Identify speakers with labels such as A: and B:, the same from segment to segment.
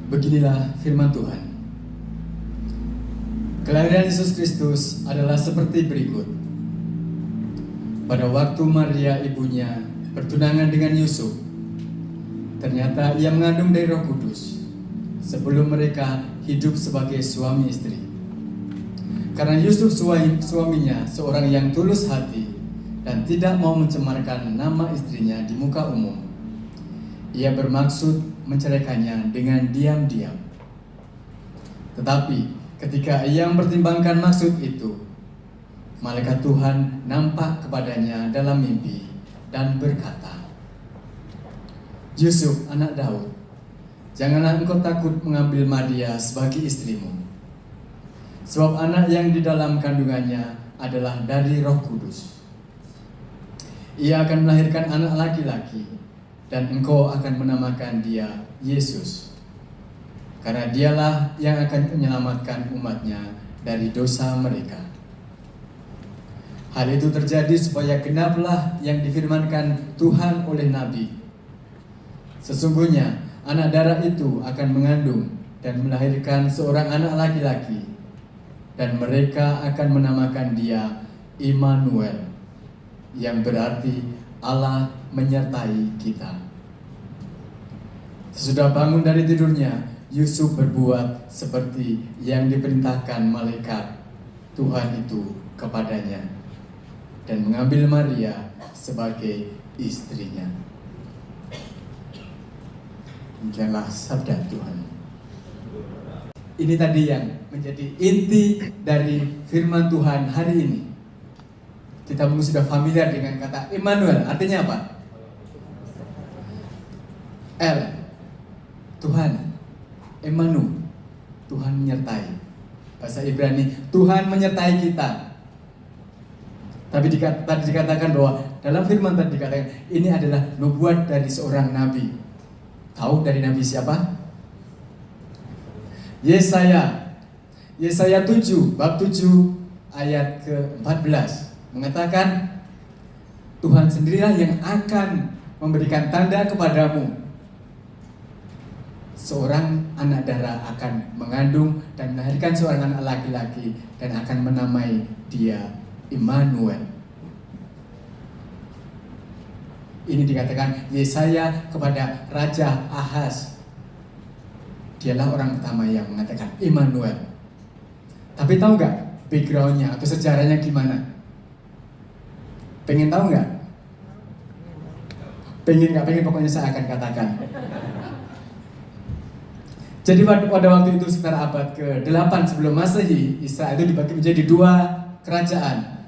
A: Beginilah firman Tuhan. Kelahiran Yesus Kristus adalah seperti berikut. Pada waktu Maria ibunya bertunangan dengan Yusuf, ternyata ia mengandung dari Roh Kudus sebelum mereka hidup sebagai suami istri. Karena Yusuf suaminya seorang yang tulus hati dan tidak mau mencemarkan nama istrinya di muka umum, ia bermaksud menceraikannya dengan diam-diam. Tetapi ketika ia mempertimbangkan maksud itu, malaikat Tuhan nampak kepadanya dalam mimpi dan berkata, "Yusuf, anak Daud, janganlah engkau takut mengambil Maria sebagai istrimu. Sebab anak yang di dalam kandungannya adalah dari Roh Kudus. Ia akan melahirkan anak laki-laki, dan engkau akan menamakan dia Yesus. Karena dialah yang akan menyelamatkan umatnya dari dosa mereka." Hal itu terjadi supaya genaplah yang difirmankan Tuhan oleh Nabi. Sesungguhnya anak darah itu akan mengandung dan melahirkan seorang anak laki-laki, dan mereka akan menamakan dia Immanuel, yang berarti Allah menyertai kita. Sesudah bangun dari tidurnya, Yusuf berbuat seperti yang diperintahkan malaikat Tuhan itu kepadanya, dan mengambil Maria sebagai istrinya. Demikianlah sabda Tuhan. Ini tadi yang menjadi inti dari firman Tuhan hari ini. Kita mungkin sudah familiar dengan kata Immanuel. Artinya apa? El, Tuhan. Emanu, Tuhan menyertai. Bahasa Ibrani, Tuhan menyertai kita. Tapi tadi dikatakan bahwa dalam firman tadi dikatakan ini adalah nubuat dari seorang nabi. Tahu dari nabi siapa? Yesaya 7, bab 7 ayat ke-14 mengatakan, Tuhan sendirilah yang akan memberikan tanda kepadamu. Seorang anak darah akan mengandung dan melahirkan seorang anak laki-laki, dan akan menamai dia Immanuel. Ini dikatakan Yesaya kepada Raja Ahaz. Dialah orang pertama yang mengatakan Immanuel. Tapi tahu nggak backgroundnya atau sejarahnya gimana? Pengen tahu nggak? Pengen nggak pengen, pokoknya saya akan katakan. Jadi pada waktu itu sekitar abad ke-8 sebelum Masehi, Israel itu dibagi menjadi dua kerajaan.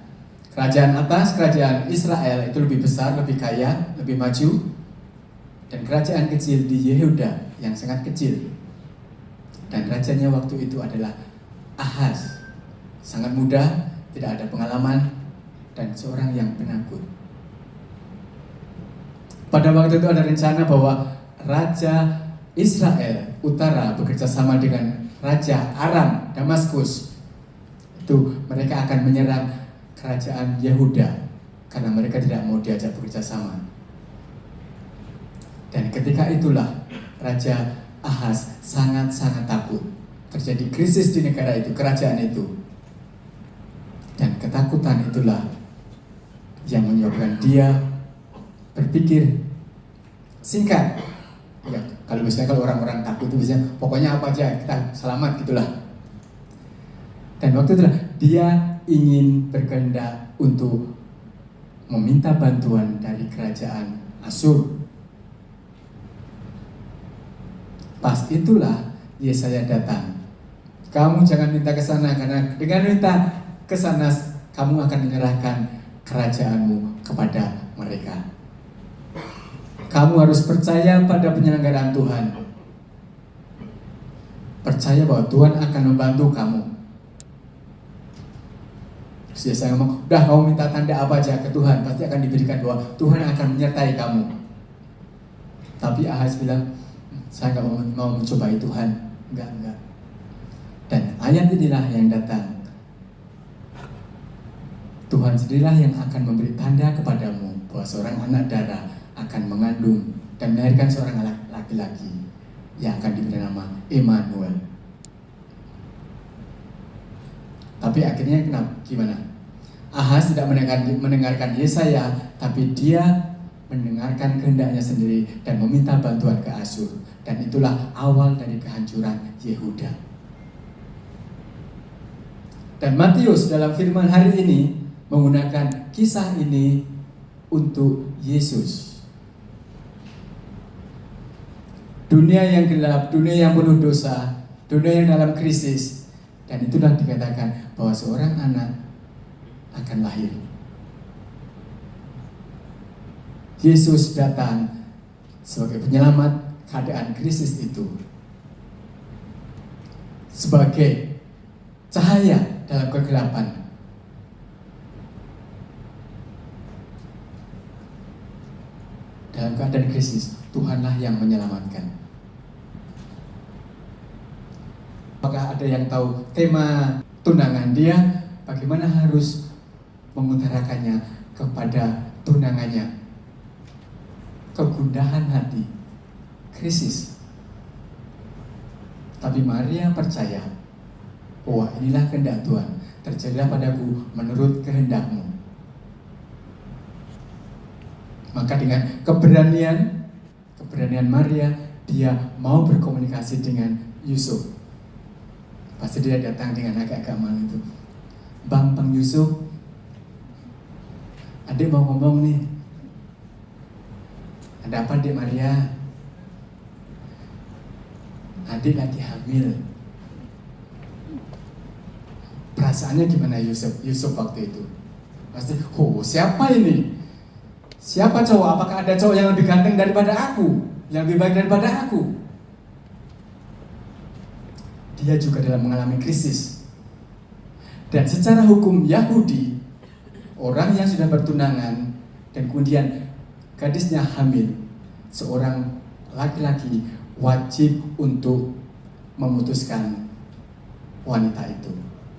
A: Kerajaan atas, kerajaan Israel itu lebih besar, lebih kaya, lebih maju. Dan kerajaan kecil di Yehuda yang sangat kecil. Dan rajanya waktu itu adalah Ahaz. Sangat muda, tidak ada pengalaman, dan seorang yang penakut. Pada waktu itu ada rencana bahwa Raja Israel Utara bekerja sama dengan Raja Aram Damaskus. Itu mereka akan menyerang kerajaan Yehuda karena mereka tidak mau diajak bekerja sama. Dan ketika itulah Raja Ahaz sangat-sangat takut. Terjadi krisis di negara itu, kerajaan itu. Dan ketakutan itulah yang menyebabkan dia berpikir singkat. Ya, kalau orang-orang takut itu biasanya pokoknya apa aja kita selamat gitulah. Dan waktu itulah dia ingin berkehendak untuk meminta bantuan dari kerajaan Asyur. Pas itulah Yesaya datang. Kamu jangan minta ke sana, karena dengan minta ke sana kamu akan menyerahkan kerajaanmu kepada mereka. Kamu harus percaya pada penyelenggaraan Tuhan. Percaya bahwa Tuhan akan membantu kamu. Terus Yesaya ngomong, udah kamu minta tanda apa aja ke Tuhan, pasti akan diberikan, bahwa Tuhan akan menyertai kamu. Tapi Ahaz bilang, saya nggak mau mencobai Tuhan, enggak. Dan ayat inilah yang datang. Tuhan sendirilah yang akan memberi tanda kepadamu bahwa seorang anak darah akan mengandung dan melahirkan seorang anak laki-laki, yang akan diberi nama Immanuel. Tapi akhirnya gimana? Ahaz tidak mendengarkan Yesaya, tapi dia mendengarkan kehendaknya sendiri dan meminta bantuan ke Asyur. Dan itulah awal dari kehancuran Yehuda. Dan Matius dalam firman hari ini menggunakan kisah ini untuk Yesus. Dunia yang gelap, dunia yang penuh dosa, dunia yang dalam krisis. Dan itulah dikatakan bahwa seorang anak akan lahir. Yesus datang sebagai penyelamat keadaan krisis itu, sebagai cahaya dalam kegelapan. Dalam keadaan krisis, Tuhanlah yang menyelamatkan. Apakah ada yang tahu tema tunangan dia? Bagaimana harus mengutarakannya kepada tunangannya? Kegundahan hati, krisis. Tapi Maria percaya bahwa inilah kehendak Tuhan, terjadilah padaku menurut kehendakmu. Maka dengan keberanian Maria, dia mau berkomunikasi dengan Yusuf. Pasti dia datang dengan agak-agak malu itu. Bang Yusuf, adik mau ngomong nih. Ada apa adik Maria? Adik lagi hamil. Perasaannya gimana Yusuf waktu itu? Pasti, siapa ini? Siapa cowok? Apakah ada cowok yang lebih ganteng daripada aku? Yang lebih baik daripada aku? Dia juga dalam mengalami krisis. Dan secara hukum Yahudi, orang yang sudah bertunangan dan kemudian gadisnya hamil, seorang laki-laki wajib untuk memutuskan wanita itu,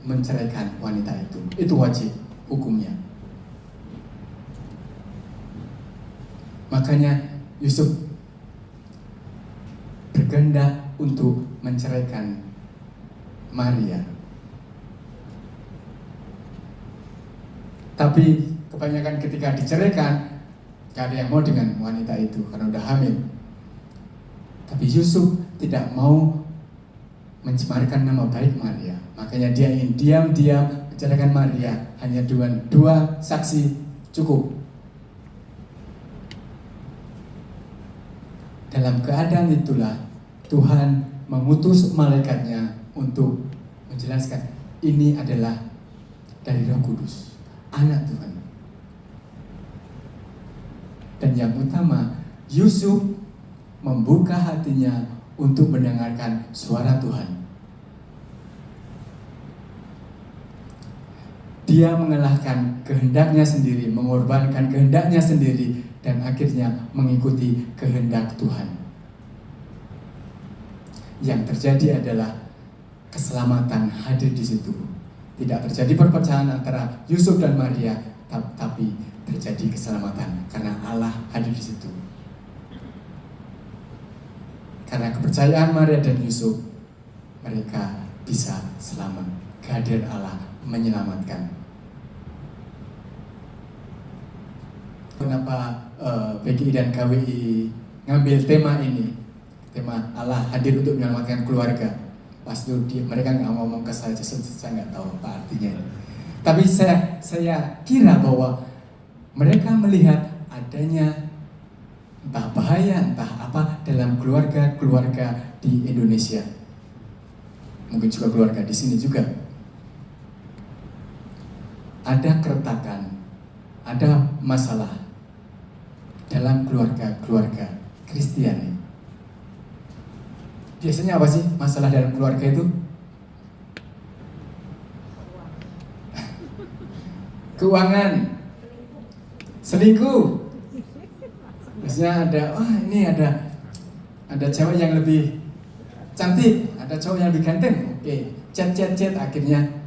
A: menceraikan wanita itu. Itu wajib hukumnya. Makanya Yusuf berkehendak untuk menceraikan Maria. Tapi kebanyakan ketika diceraikan, gak ada yang mau dengan wanita itu karena udah hamil. Tapi Yusuf tidak mau mencemarkan nama baik Maria. Makanya dia ingin diam-diam menceraikan Maria. Hanya dua saksi cukup. Dalam keadaan itulah Tuhan mengutus malaikatnya untuk menjelaskan ini adalah dari Roh Kudus, anak Tuhan. Dan yang utama, Yusuf membuka hatinya untuk mendengarkan suara Tuhan. Dia mengalahkan kehendaknya sendiri, mengorbankan kehendaknya sendiri, dan akhirnya mengikuti kehendak Tuhan. Yang terjadi adalah keselamatan hadir di situ. Tidak terjadi perpecahan antara Yusuf dan Maria, tapi terjadi keselamatan karena Allah hadir di situ. Karena kepercayaan Maria dan Yusuf, mereka bisa selamat. Kehadiran Allah menyelamatkan. Kenapa PGI dan KWI ngambil tema ini? Tema Allah hadir untuk menyelamatkan keluarga. Pas itu mereka nggak ngomong ke saya nggak tahu apa artinya. Tapi saya kira bahwa mereka melihat adanya entah bahaya, entah apa dalam keluarga di Indonesia. Mungkin juga keluarga di sini juga. Ada keretakan, ada masalah dalam keluarga Kristiani. Biasanya apa sih masalah dalam keluarga itu? Keuangan, selingkuh. Biasanya ada cewek yang lebih cantik, ada cowok yang lebih ganteng. Oke, chat akhirnya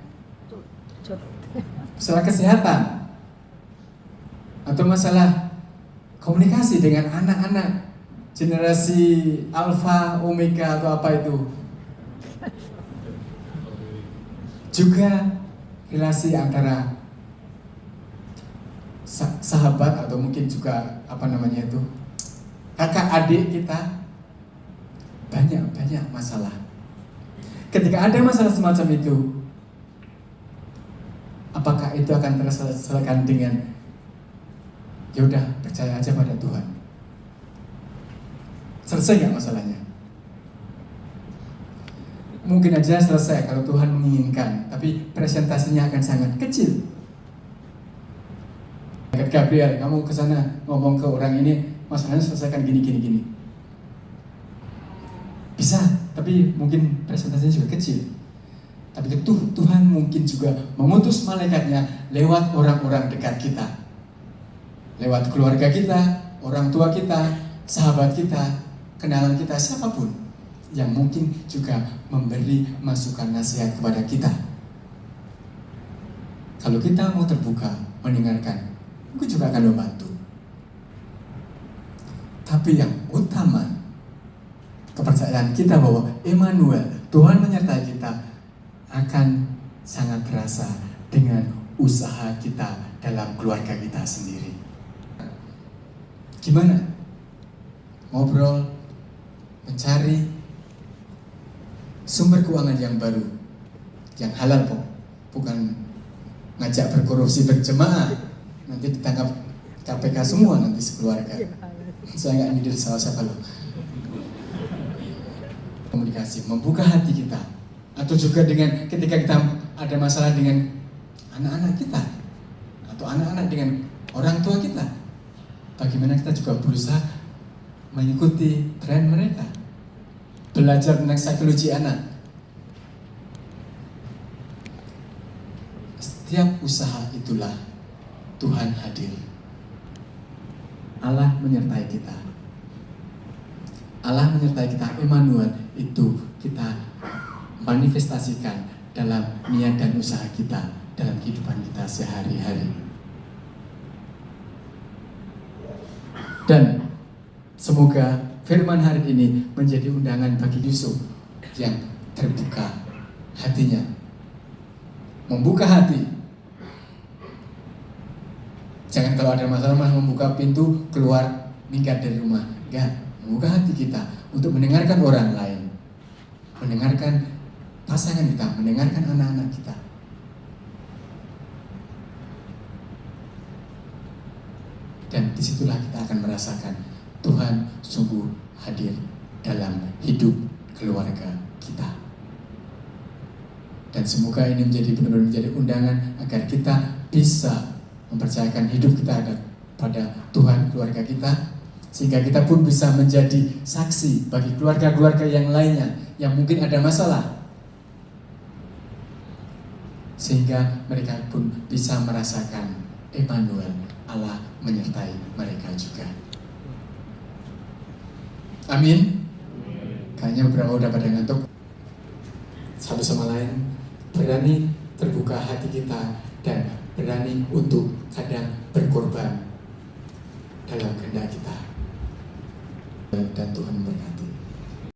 A: masalah kesehatan atau masalah komunikasi dengan anak-anak. generasi Alpha, Omega atau apa itu. Juga relasi antara sahabat atau mungkin juga kakak adik kita, banyak masalah. Ketika ada masalah semacam itu, apakah itu akan terselesaikan dengan yaudah percaya aja pada Tuhan? Selesai nggak masalahnya? Mungkin aja selesai kalau Tuhan menginginkan, tapi presentasinya akan sangat kecil. Gabriel, kamu ke sana ngomong ke orang ini, masalahnya selesaikan gini. Bisa, tapi mungkin presentasinya juga kecil. Tapi itu Tuhan mungkin juga mengutus malaikatnya lewat orang-orang dekat kita, lewat keluarga kita, orang tua kita, sahabat kita, kenalan kita, siapapun yang mungkin juga memberi masukan nasihat kepada kita. Kalau kita mau terbuka mendengarkan, mungkin juga akan membantu. Tapi yang utama, kepercayaan kita bahwa Immanuel, Tuhan menyertai kita, akan sangat terasa dengan usaha kita dalam keluarga kita sendiri. Gimana? Ngobrol, mencari sumber keuangan yang baru, yang halal kok, bukan ngajak berkorupsi berjemaah, nanti ditangkap KPK semua nanti sekeluarga. Saya nggak nyindir siapa loh. Komunikasi, membuka hati kita, atau juga dengan ketika kita ada masalah dengan anak-anak kita, atau anak-anak dengan orang tua kita, bagaimana kita juga berusaha mengikuti tren mereka, belajar tentang psikologi anak. Setiap usaha itulah Tuhan hadir. Allah menyertai kita. Allah menyertai kita, Immanuel, itu kita manifestasikan dalam niat dan usaha kita dalam kehidupan kita sehari-hari. Dan semoga firman hari ini menjadi undangan bagi Yusuf yang terbuka hatinya, membuka hati. Jangan kalau ada masalah malah membuka pintu keluar minggat dari rumah. Enggak, membuka hati kita untuk mendengarkan orang lain, mendengarkan pasangan kita, mendengarkan anak-anak kita. Dan disitulah kita akan merasakan Tuhan sungguh hadir dalam hidup keluarga kita. Dan semoga ini benar-benar menjadi undangan agar kita bisa mempercayakan hidup kita pada Tuhan, keluarga kita, sehingga kita pun bisa menjadi saksi bagi keluarga-keluarga yang lainnya yang mungkin ada masalah, sehingga mereka pun bisa merasakan Immanuel, Allah menyertai mereka juga. Amin. Kayaknya beberapa udah pada ngantuk. Satu sama lain berani terbuka hati kita dan berani untuk kadang berkorban dalam kehendak kita. Dan Tuhan memberkati.